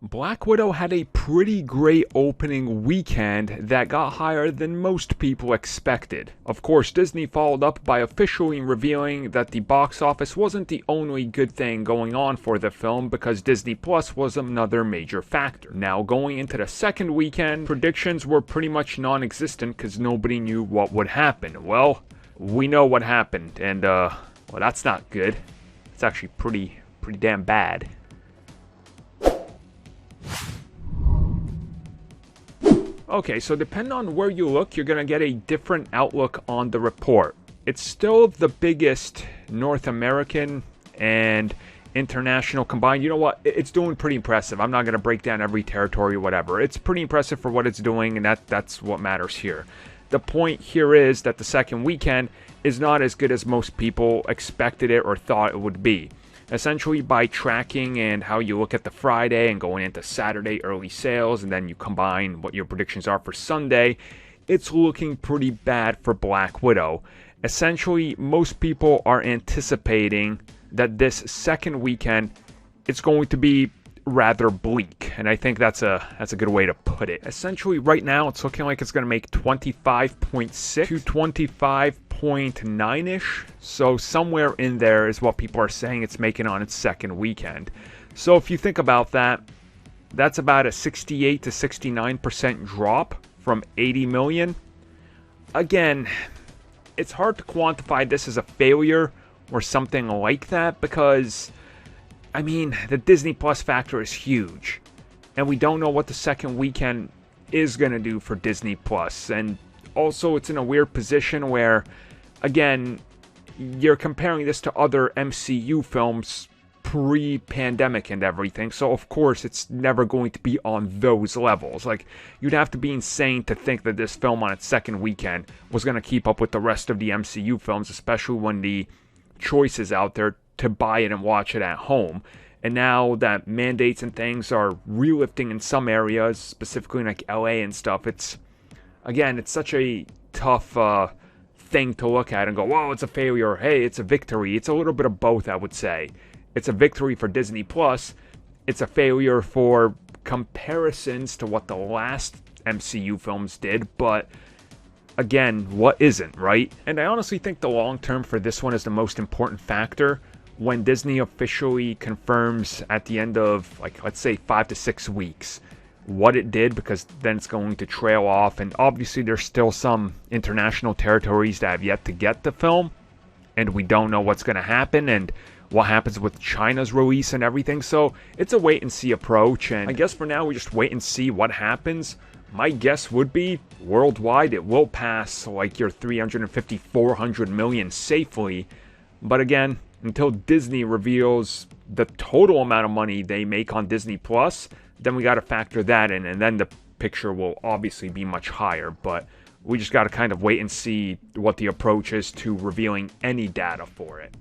Black Widow had a pretty great opening weekend that got higher than most people expected. Of course, Disney followed up by officially revealing that the box office wasn't the only good thing going on for the film, because Disney Plus was another major factor. Now, going into the second weekend, predictions were pretty much non-existent because nobody knew what would happen. Well, we know what happened, and well, that's not good. It's actually pretty damn bad. Okay, so depending on where you look, you're going to get a different outlook on the report. It's still the biggest North American and international combined. You know what? It's doing pretty impressive. I'm not going to break down every territory or whatever. It's pretty impressive for what it's doing, and that's what matters here. The point here is that the second weekend is not as good as most people expected it or thought it would be. Essentially, by tracking and how you look at the Friday and going into Saturday early sales, and then you combine what your predictions are for Sunday, it's looking pretty bad for Black Widow. Essentially, most people are anticipating that this second weekend it's going to be rather bleak, and I think that's a good way to put it. Essentially, right now it's looking like it's going to make 25.6 to 25.9ish, so somewhere in there is what people are saying it's making on its second weekend. So if you think about that, that's about a 68 to 69% drop from 80 million. Again, it's hard to quantify this as a failure or something like that, because I mean, the Disney Plus factor is huge, and we don't know what the second weekend is going to do for Disney Plus. And also, it's in a weird position where, again, you're comparing this to other MCU films pre-pandemic and everything, so of course it's never going to be on those levels. Like, you'd have to be insane to think that this film on its second weekend was going to keep up with the rest of the MCU films, especially when the choice is out there to buy it and watch it at home. And now that mandates and things are relifting in some areas, specifically like LA and stuff, it's such a tough thing to look at and go, whoa, it's a failure, hey, it's a victory. It's a little bit of both, I would say. It's a victory for Disney Plus. It's a failure for comparisons to what the last MCU films did, but again, what isn't, right? And I honestly think the long term for this one is the most important factor. When Disney officially confirms at the end of, like, let's say 5 to 6 weeks what it did, because then it's going to trail off, and obviously there's still some international territories that have yet to get the film, and we don't know what's going to happen and what happens with China's release and everything. So it's a wait and see approach, and I guess for now we just wait and see what happens. My guess would be worldwide it will pass like your 350, 400 million safely, but again, until Disney reveals the total amount of money they make on Disney Plus, then we got to factor that in, and then the picture will obviously be much higher. But we just got to kind of wait and see what the approach is to revealing any data for it.